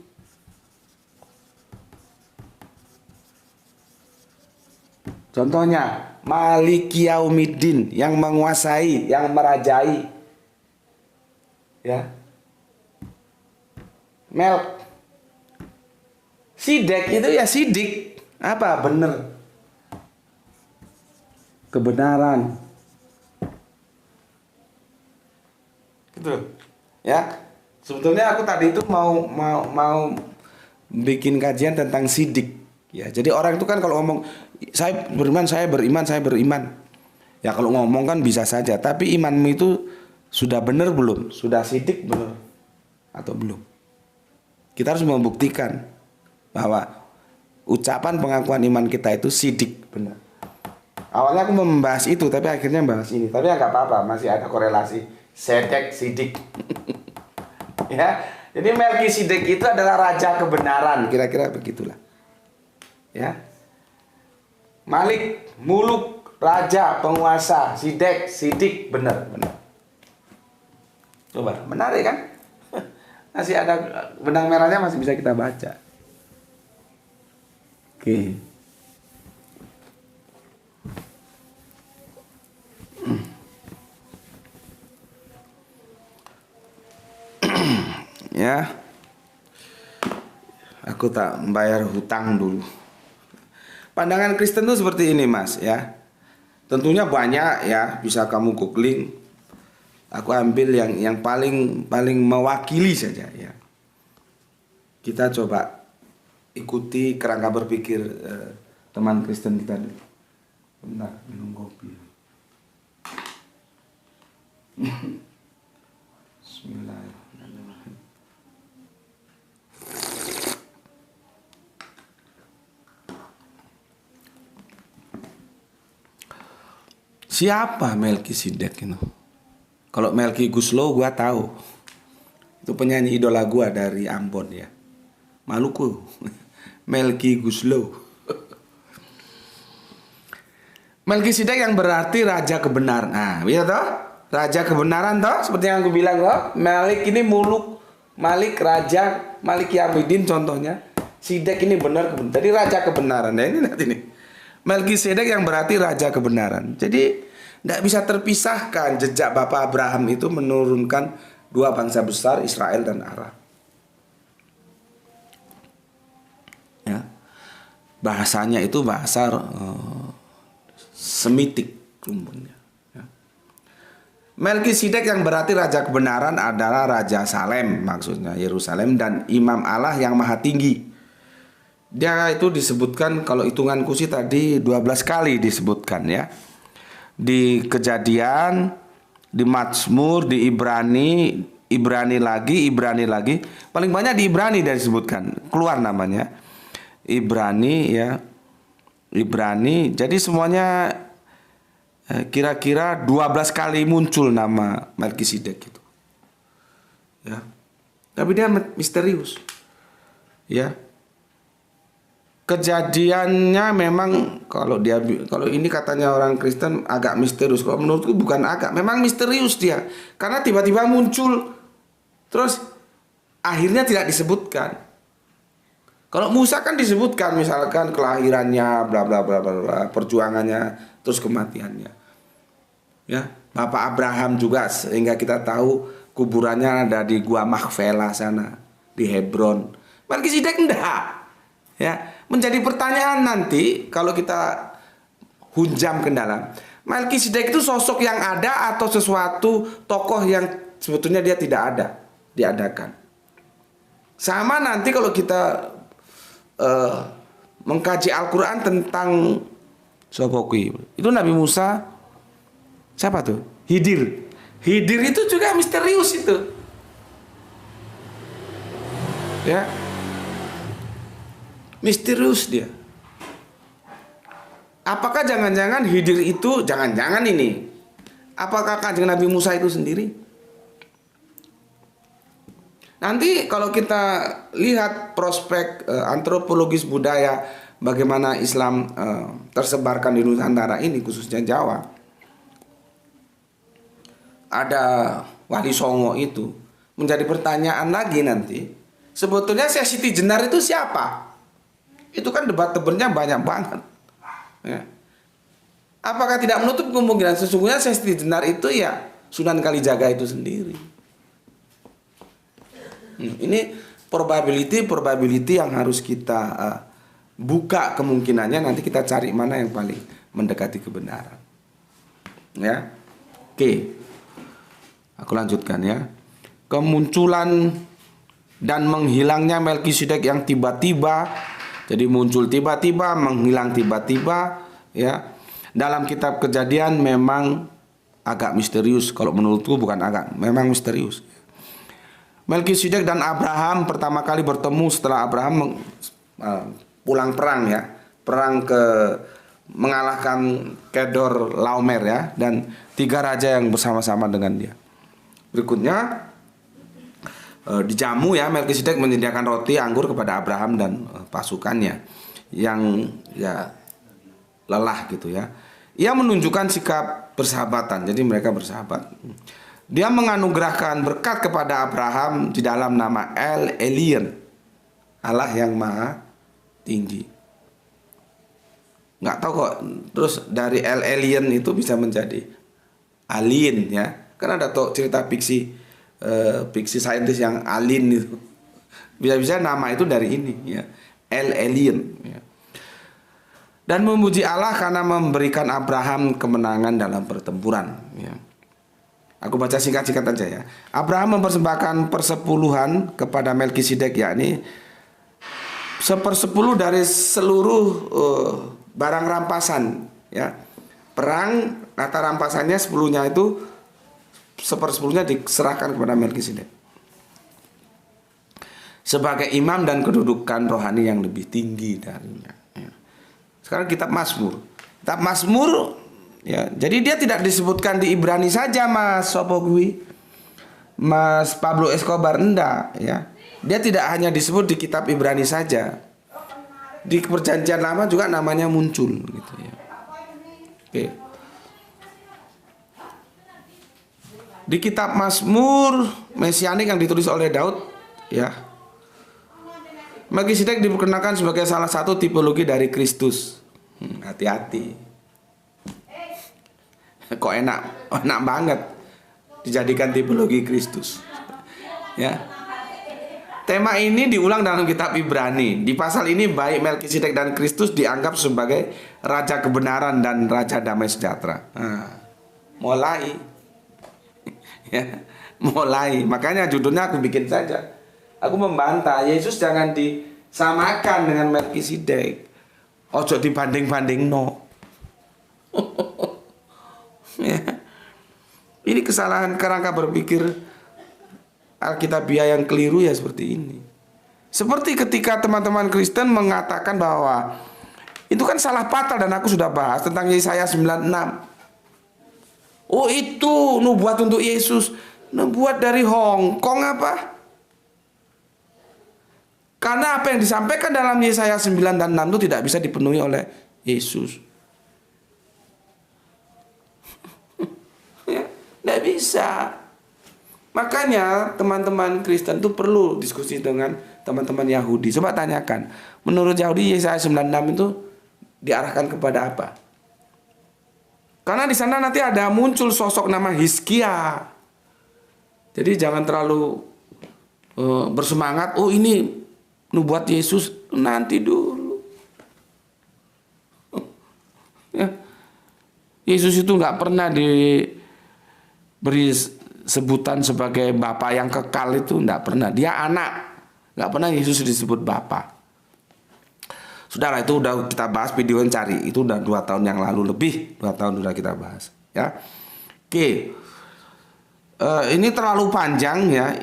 Contohnya Maliki Yaumiddin, yang menguasai, yang merajai. Ya. Melk. Sidek itu ya sidik. Apa? Bener. Kebenaran. Gitu. Ya. Sebetulnya aku tadi itu mau bikin kajian tentang sidik. Ya, jadi orang itu kan kalau ngomong saya beriman, saya beriman, saya beriman. Ya kalau ngomong kan bisa saja, tapi imanmu itu sudah benar belum? Sudah sidik benar atau belum? Kita harus membuktikan bahwa ucapan pengakuan iman kita itu sidik benar. Awalnya aku membahas itu, tapi akhirnya membahas ini. Tapi ya nggak apa-apa, masih ada korelasi sedek sidik. Ya, jadi Melkisedek itu adalah raja kebenaran, kira-kira begitulah. Ya, Malik, muluk, raja, penguasa, sidek, sidik, benar. Coba, menarik kan? Masih ada benang merahnya, masih bisa kita baca. Oke. Ya, aku tak membayar hutang dulu. Pandangan Kristen itu seperti ini, Mas, ya. Tentunya banyak ya, bisa kamu googling. Aku ambil yang paling mewakili saja ya. Kita coba ikuti kerangka berpikir teman Kristen kita dulu. Bentar, minum kopi. Bismillahirrahmanirrahim. Siapa Melkisedek itu? Kalau Melki Guslow gua tahu. Itu penyanyi idola gua dari Ambon ya. Maluku. Melki Guslow. Melkisedek yang berarti raja kebenaran. Nah, bisa toh? Raja kebenaran toh? Seperti yang aku bilang toh. Malik ini muluk, Malik raja, Malik Yaumiddin contohnya. Sidek ini benar. Jadi raja kebenaran. Nah, ini nanti nih. Melkisedek yang berarti raja kebenaran. Jadi tidak bisa terpisahkan jejak Bapak Abraham itu menurunkan dua bangsa besar, Israel dan Arab. Ya. Bahasanya itu bahasa Semitik rumputnya. Ya. Melkisedek yang berarti raja kebenaran adalah Raja Salem, maksudnya Yerusalem, dan Imam Allah yang Maha Tinggi. Dia itu disebutkan, kalau hitunganku sih tadi 12 kali disebutkan ya. Di Kejadian, di Mazmur, di Ibrani lagi. Paling banyak di Ibrani dia disebutkan, keluar namanya. Ibrani ya. Ibrani. Jadi semuanya kira-kira 12 kali muncul nama Melkisedek itu. Ya. Tapi dia misterius. Ya. Kejadiannya memang kalau ini katanya orang Kristen agak misterius. Kalau menurutku bukan agak, memang misterius dia. Karena tiba-tiba muncul terus akhirnya tidak disebutkan. Kalau Musa kan disebutkan, misalkan kelahirannya, bla bla bla bla, perjuangannya, terus kematiannya. Ya, Bapak Abraham juga, sehingga kita tahu kuburannya ada di Gua Makfela sana, di Hebron. Melkisedek enggak. Ya, menjadi pertanyaan nanti kalau kita hunjam ke dalam. Melkisedek itu sosok yang ada atau sesuatu tokoh yang sebetulnya dia tidak ada, diadakan. Sama nanti kalau kita mengkaji Al-Quran tentang Sopoki, itu Nabi Musa, siapa tuh? Hidir itu juga misterius itu. Ya, misterius dia. Apakah jangan-jangan Khidir itu, jangan-jangan ini, apakah kanjeng Nabi Musa itu sendiri? Nanti kalau kita lihat prospek antropologis budaya, bagaimana Islam tersebarkan di Nusantara ini, khususnya Jawa, ada Wali Songo itu, menjadi pertanyaan lagi nanti, sebetulnya Syekh Siti Jenar itu siapa? Itu kan debat-debatnya banyak banget. Ya. Apakah tidak menutup kemungkinan sesungguhnya Syekh Siti Jenar itu ya Sunan Kalijaga itu sendiri? Ini probability yang harus kita buka kemungkinannya, nanti kita cari mana yang paling mendekati kebenaran. Ya. Oke. Aku lanjutkan ya. Kemunculan dan menghilangnya Melkisedek yang tiba-tiba, jadi muncul tiba-tiba, menghilang tiba-tiba, ya. Dalam kitab Kejadian memang agak misterius. Kalau menurutku bukan agak, memang misterius. Melkisedek dan Abraham pertama kali bertemu setelah Abraham pulang perang ya, perang mengalahkan Kedor Laomer ya, dan 3 raja yang bersama-sama dengan dia. Berikutnya dijamu ya, Melkisedek menyediakan roti anggur kepada Abraham dan pasukannya yang ya lelah gitu ya. Ia menunjukkan sikap persahabatan, jadi mereka bersahabat. Dia menganugerahkan berkat kepada Abraham di dalam nama El Elyon, Allah yang maha tinggi. Nggak tahu kok terus dari El Elyon itu bisa menjadi alien ya. Kan ada tuh cerita fiksi saintis yang alien itu. Bisa-bisa nama itu dari ini ya, El Elyon ya. Dan memuji Allah karena memberikan Abraham kemenangan dalam pertempuran ya. Aku baca singkat-singkat aja ya. Abraham mempersembahkan persepuluhan kepada Melkisedek, yakni 1/10 dari seluruh barang rampasan ya. Perang rata rampasannya 10-nya itu 1/10-nya diserahkan kepada Melkisedek sebagai imam dan kedudukan rohani yang lebih tinggi darinya ya. Sekarang kitab Mazmur. Kitab Mazmur ya, jadi dia tidak disebutkan di Ibrani saja, Mas Sopogwi, Mas Pablo Escobar, enggak ya. Dia tidak hanya disebut di kitab Ibrani saja. Di Perjanjian Lama juga namanya muncul gitu ya. Oke. Di kitab Mazmur Mesianik yang ditulis oleh Daud ya, Melkisedek diperkenalkan sebagai salah satu tipologi dari Kristus. Hati-hati. Kok enak banget dijadikan tipologi Kristus ya. Tema ini diulang dalam kitab Ibrani. Di pasal ini baik Melkisedek dan Kristus dianggap sebagai raja kebenaran dan raja damai sejahtera. Mulai ya, mulai. Makanya judulnya aku bikin saja. Aku membantah Yesus jangan disamakan dengan Melkisedek. Ojo dibanding-banding no. Ya. Ini kesalahan kerangka berpikir Alkitabiah yang keliru ya seperti ini. Seperti ketika teman-teman Kristen mengatakan bahwa itu kan salah fatal, dan aku sudah bahas tentang Yesaya 96. Oh itu nubuat untuk Yesus, nubuat dari Hong Kong apa? Karena apa yang disampaikan dalam Yesaya 9 dan 6 itu tidak bisa dipenuhi oleh Yesus. Tidak bisa. Makanya teman-teman Kristen itu perlu diskusi dengan teman-teman Yahudi. Coba tanyakan, menurut Yahudi Yesaya 96 itu diarahkan kepada apa? Karena di sana nanti ada muncul sosok nama Hizkia. Jadi jangan terlalu bersemangat, oh ini nubuat Yesus, nanti dulu. Ya. Yesus itu nggak pernah beri sebutan sebagai Bapa yang kekal, itu enggak pernah. Dia anak, enggak pernah Yesus disebut Bapa. Sudahlah, itu udah kita bahas, video yang cari itu udah 2 tahun yang lalu, lebih 2 tahun udah kita bahas ya. Oke, ini terlalu panjang ya.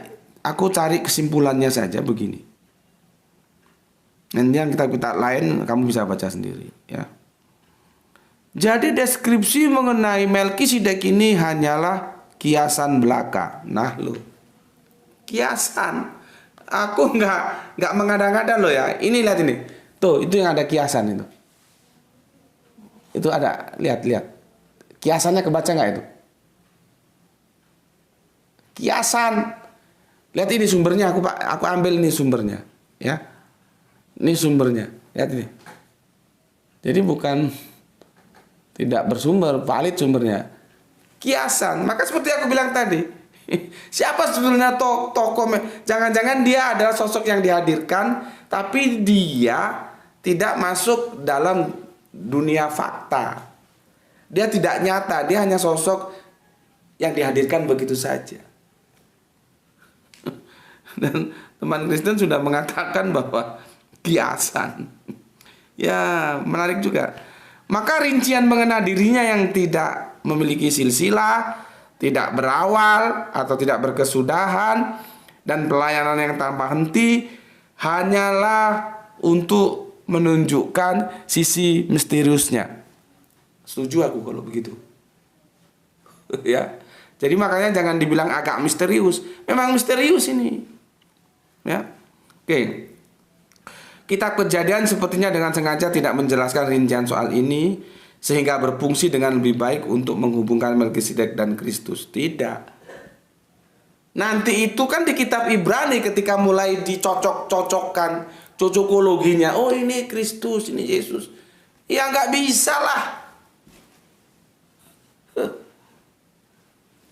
Aku cari kesimpulannya saja begini. Nanti yang kitab-kitab lain kamu bisa baca sendiri ya. Jadi deskripsi mengenai Melkisedek ini hanyalah kiasan belaka. Nah lo, kiasan. Aku nggak mengada-ngada loh ya. Ini lihat ini. Tuh, itu yang ada kiasan itu. Itu ada, lihat. Kiasannya kebaca nggak itu? Kiasan. Lihat ini sumbernya, aku ambil ini sumbernya, ya. Ini sumbernya. Lihat ini. Jadi bukan tidak bersumber, valid sumbernya. Kiasan. Maka seperti aku bilang tadi, siapa sebetulnya tokoh? Jangan-jangan dia adalah sosok yang dihadirkan, tapi dia tidak masuk dalam dunia fakta. Dia tidak nyata, dia hanya sosok yang dihadirkan begitu saja. Dan teman Kristen sudah mengatakan bahwa kiasan. Ya, menarik juga. Maka rincian mengenai dirinya yang tidak memiliki silsilah, tidak berawal atau tidak berkesudahan, dan pelayanan yang tanpa henti hanyalah untuk menunjukkan sisi misteriusnya. Setuju aku kalau begitu. Ya. Jadi makanya jangan dibilang agak misterius. Memang misterius ini. Ya. Oke. Kitab Kejadian sepertinya dengan sengaja tidak menjelaskan rincian soal ini sehingga berfungsi dengan lebih baik untuk menghubungkan Melkisedek dan Kristus. Tidak. Nanti itu kan di kitab Ibrani ketika mulai dicocok-cocokkan cocokologinya. Oh ini Kristus, ini Yesus. Ya nggak bisa lah.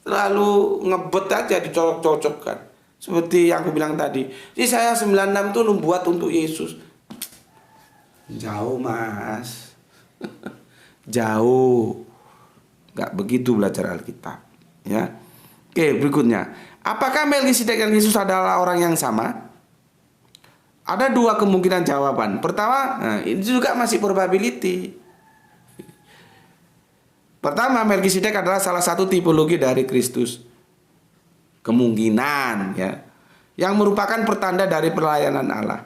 Terlalu ngebet aja dicocok-cocokkan. Seperti yang aku bilang tadi. Jadi saya 96 itu membuat untuk Yesus. Jauh mas. Jauh. Gak begitu belajar Alkitab, ya. Oke, berikutnya. Apakah Melkisedek dan Yesus adalah orang yang sama? Ada dua kemungkinan jawaban. Pertama, ini juga masih probability. Pertama, Melkisedek adalah salah satu tipologi dari Kristus. Kemungkinan, ya, yang merupakan pertanda dari pelayanan Allah.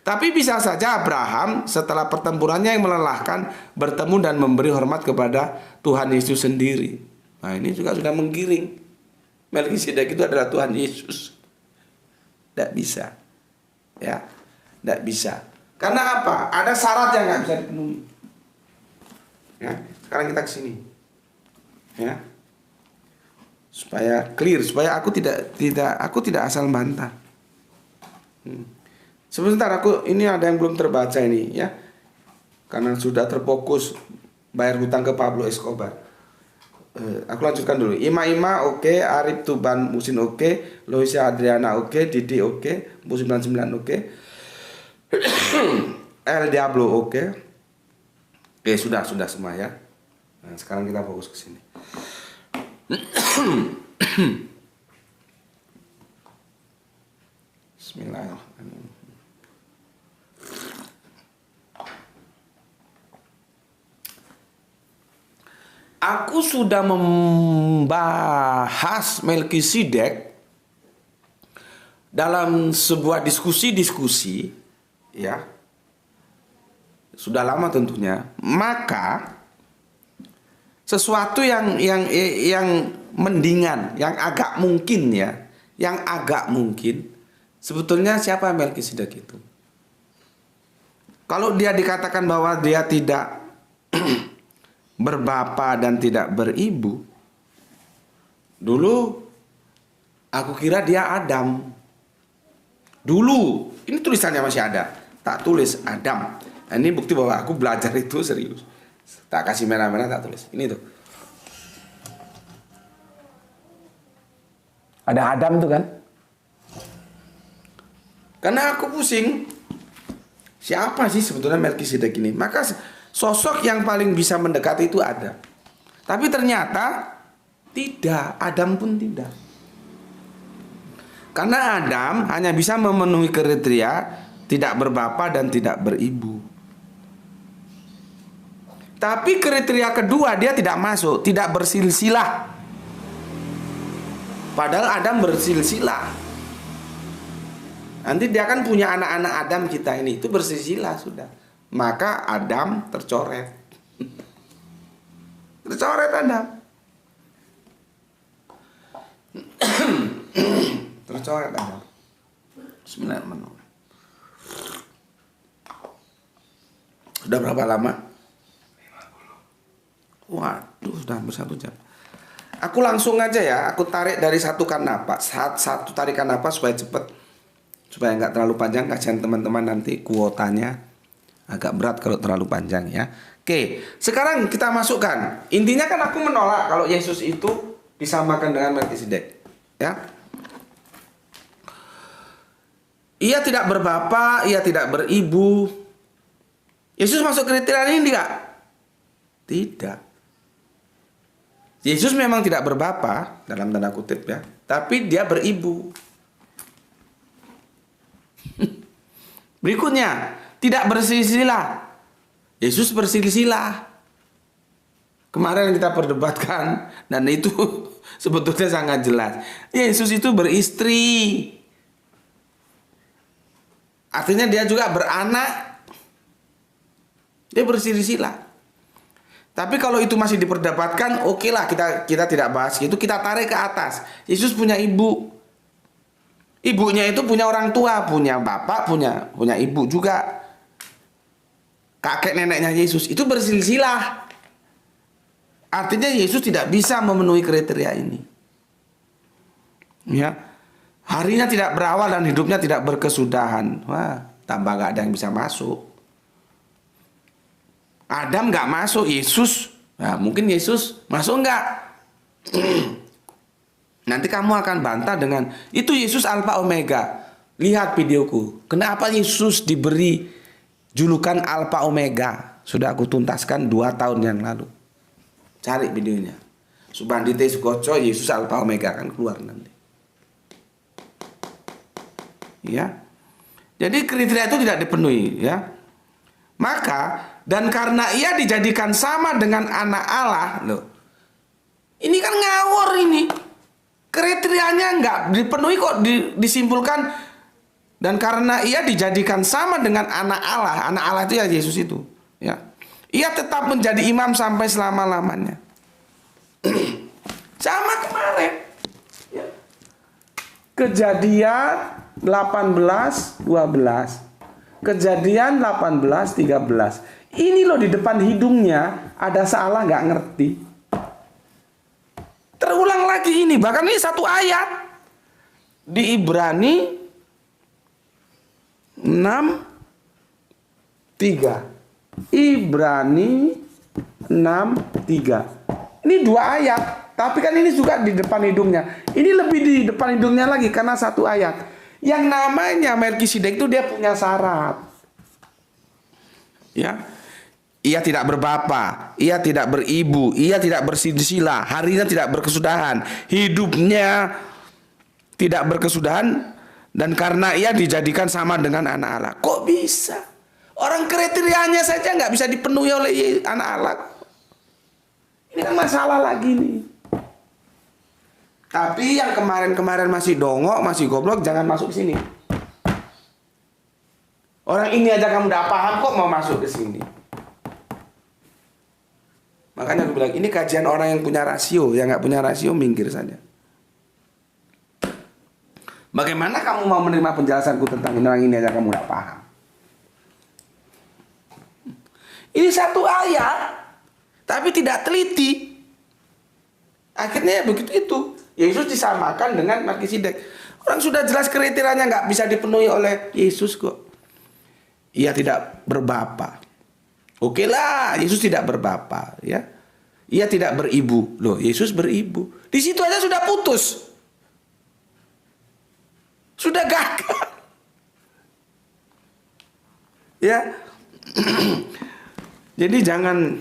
Tapi bisa saja Abraham setelah pertempurannya yang melelahkan bertemu dan memberi hormat kepada Tuhan Yesus sendiri. Nah ini juga sudah menggiring. Melkisedek itu adalah Tuhan Yesus. Tidak bisa. Ya, tidak bisa. Karena apa? Ada syarat yang nggak bisa dipenuhi. Ya, sekarang kita ke sini. Ya. Supaya clear, supaya aku tidak asal bantah. Sebentar, ini ada yang belum terbaca ini, ya. Karena sudah terfokus bayar hutang ke Pablo Escobar. Aku lanjutkan dulu. Ima oke, Arif Tuban Musin oke, Loisa Adriana oke, Didi oke, Musim 99 oke. El Diablo oke. Oke, sudah semua ya. Nah, sekarang kita fokus ke sini. Bismillahirrahmanirrahim. Aku sudah membahas Melkisedek dalam sebuah diskusi, ya. Sudah lama tentunya. Maka sesuatu yang mendingan, yang agak mungkin ya, yang agak mungkin sebetulnya siapa Melkisedek itu? Kalau dia dikatakan bahwa dia tidak berbapa dan tidak beribu, dulu aku kira dia Adam. Dulu, ini tulisannya masih ada, tak tulis Adam. Nah, ini bukti bahwa aku belajar itu serius. Tak kasih merah-merah, tak tulis. Ini tuh. Ada Adam tuh kan? Karena aku pusing. Siapa sih sebetulnya Melkisedek ini? Maka sosok yang paling bisa mendekati itu ada. Tapi ternyata tidak, Adam pun tidak. Karena Adam hanya bisa memenuhi kriteria tidak berbapa dan tidak beribu. Tapi kriteria kedua dia tidak masuk, tidak bersilsilah. Padahal Adam bersilsilah. Nanti dia kan punya anak-anak Adam kita ini, itu bersilsilah sudah. Maka Adam tercoret. Tercoret Adam. Tercoret Adam. Bismillahirrahmanirrahim. Sudah berapa lama? 50. Waduh, sudah hampir 1 jam. Aku langsung aja ya, aku tarik dari satu tarikan napas supaya cepet, supaya nggak terlalu panjang. Kajian teman-teman nanti kuotanya agak berat kalau terlalu panjang ya. Oke, sekarang kita masukkan. Intinya kan aku menolak kalau Yesus itu disamakan dengan Melkisedek, ya. Ia tidak berbapa, ia tidak beribu. Yesus masuk kriteria ini enggak? Tidak. Yesus memang tidak berbapa dalam tanda kutip ya, tapi dia beribu. Berikutnya, tidak bersilsilah. Yesus bersilsilah. Kemarin kita perdebatkan dan itu sebetulnya sangat jelas. Yesus itu beristri. Artinya dia juga beranak. Dia bersilsilah. Tapi kalau itu masih diperdebatkan, oke lah, kita tidak bahas itu, kita tarik ke atas. Yesus punya ibu. Ibunya itu punya orang tua, punya bapak, punya ibu juga. Kakek neneknya Yesus itu bersilsilah. Artinya Yesus tidak bisa memenuhi kriteria ini. Ya. Harinya tidak berawal dan hidupnya tidak berkesudahan. Wah, tambah gak ada yang bisa masuk. Adam nggak masuk, Yesus, nah, mungkin Yesus masuk nggak? Nanti kamu akan bantah dengan itu Yesus Alfa Omega. Lihat videoku. Kenapa Yesus diberi julukan Alfa Omega? Sudah aku tuntaskan 2 tahun yang lalu. Cari videonya. Subandite Sukoco, Yesus Alfa Omega akan keluar nanti. Ya. Jadi kriteria itu tidak dipenuhi, ya. Maka dan karena ia dijadikan sama dengan anak Allah, loh. Ini kan ngawur ini. Kriterianya nggak dipenuhi kok disimpulkan dan karena ia dijadikan sama dengan anak Allah. Anak Allah itu ya Yesus itu, ya. Ia tetap menjadi imam sampai selama-lamanya. Sama kemarin. Ya. Kejadian 18:12. Kejadian 18:13. Ini loh di depan hidungnya ada salah nggak ngerti. Terulang lagi ini, bahkan ini satu ayat di Ibrani 6:3. Ibrani 6:3. Ini 2 ayat, tapi kan ini juga di depan hidungnya. Ini lebih di depan hidungnya lagi karena satu ayat. Yang namanya Melkisedek itu dia punya syarat. Ya. Ia tidak berbapa, ia tidak beribu, ia tidak bersilsilah, harinya tidak berkesudahan, hidupnya tidak berkesudahan, dan karena ia dijadikan sama dengan anak Allah. Kok bisa? Orang kriterianya saja nggak bisa dipenuhi oleh anak Allah. Ini kan masalah lagi nih. Tapi yang kemarin-kemarin masih dongok, masih goblok, jangan masuk ke sini. Orang ini aja kamu udah paham kok mau masuk ke sini. Makanya aku bilang, ini kajian orang yang punya rasio. Yang nggak punya rasio, minggir saja. Bagaimana kamu mau menerima penjelasanku tentang orang ini aja kamu nggak paham? Ini satu ayat, tapi tidak teliti. Akhirnya ya begitu itu. Yesus disamakan dengan Melkisedek. Orang sudah jelas kriterianya nggak bisa dipenuhi oleh Yesus kok. Ia tidak berbapa. Oke lah, Yesus tidak berbapa, ya. Ia tidak beribu. Loh, Yesus beribu. Di situ aja sudah putus. Sudah gagal. Ya. Jadi jangan,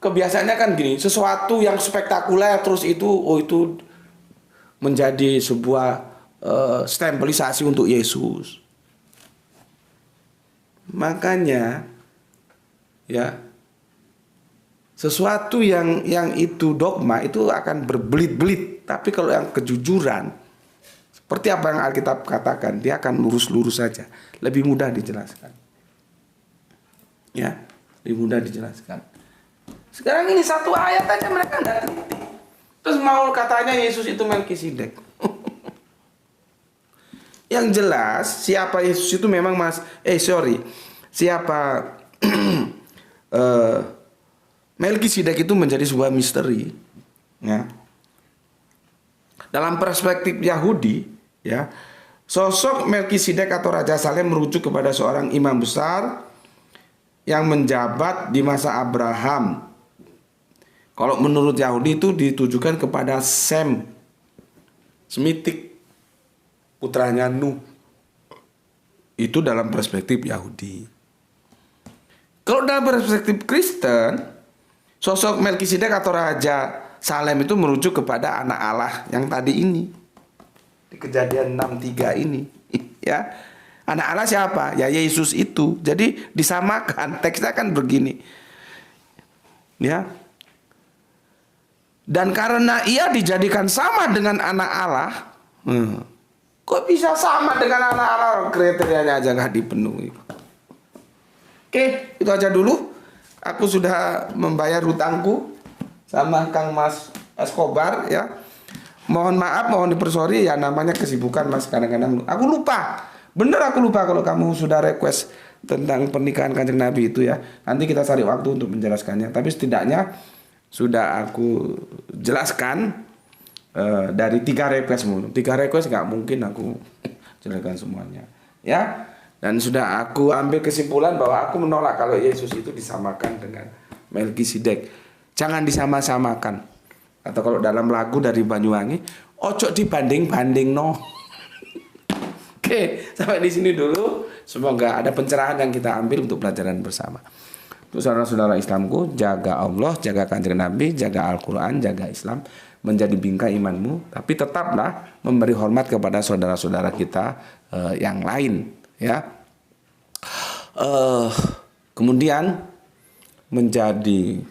kebiasaannya kan gini, sesuatu yang spektakuler terus itu itu menjadi sebuah stempelisasi untuk Yesus. Makanya ya, sesuatu yang itu dogma itu akan berbelit-belit. Tapi kalau yang kejujuran, seperti apa yang Alkitab katakan, dia akan lurus-lurus saja, lebih mudah dijelaskan. Ya, lebih mudah dijelaskan. Sekarang ini satu ayat aja mereka nggak teliti. Terus mau katanya Yesus itu Melkisedek. Yang jelas siapa Yesus itu memang siapa Melkisedek itu menjadi sebuah misteri, ya. Dalam perspektif Yahudi, ya, sosok Melkisedek atau Raja Salem merujuk kepada seorang imam besar yang menjabat di masa Abraham. Kalau menurut Yahudi itu ditujukan kepada Sem, Semitik, putranya Nuh. Itu dalam perspektif Yahudi. Kalau dalam perspektif Kristen, sosok Melkisedek atau Raja Salem itu merujuk kepada anak Allah yang tadi ini. Di Kejadian 6:3 ini. Ya. Anak Allah siapa? Ya Yesus itu. Jadi disamakan. Teksnya kan begini. Ya. Dan karena ia dijadikan sama dengan anak Allah. Kok bisa sama dengan anak Allah? Kriterianya aja nggak dipenuhi. Oke, itu aja dulu. Aku sudah membayar hutangku sama Kang Mas Escobar, ya. Mohon maaf, mohon dipersori, ya namanya kesibukan Mas, kadang-kadang aku lupa. Bener aku lupa kalau kamu sudah request tentang pernikahan Kanjeng Nabi itu, ya. Nanti kita cari waktu untuk menjelaskannya. Tapi setidaknya sudah aku jelaskan dari 3 request mulu. 3 request nggak mungkin aku jelaskan semuanya, ya. Dan sudah aku ambil kesimpulan bahwa aku menolak kalau Yesus itu disamakan dengan Melkisedek. Jangan disama-samakan. Atau kalau dalam lagu dari Banyuwangi, ojo dibanding-banding no. Oke, sampai di sini dulu. Semoga ada pencerahan yang kita ambil untuk pelajaran bersama. Untuk saudara-saudara Islamku, jaga Allah, jaga Kanjeng Nabi, jaga Al-Quran, jaga Islam, menjadi bingkai imanmu. Tapi tetaplah memberi hormat kepada saudara-saudara kita yang lain, ya. Kemudian menjadi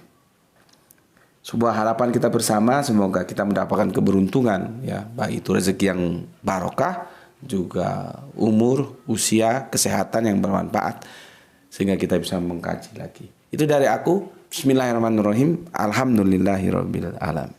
sebuah harapan kita bersama, semoga kita mendapatkan keberuntungan, ya, baik itu rezeki yang barokah, juga umur, usia, kesehatan yang bermanfaat, sehingga kita bisa mengkaji lagi. Itu dari aku. Bismillahirrahmanirrahim. Alhamdulillahirabbil alamin.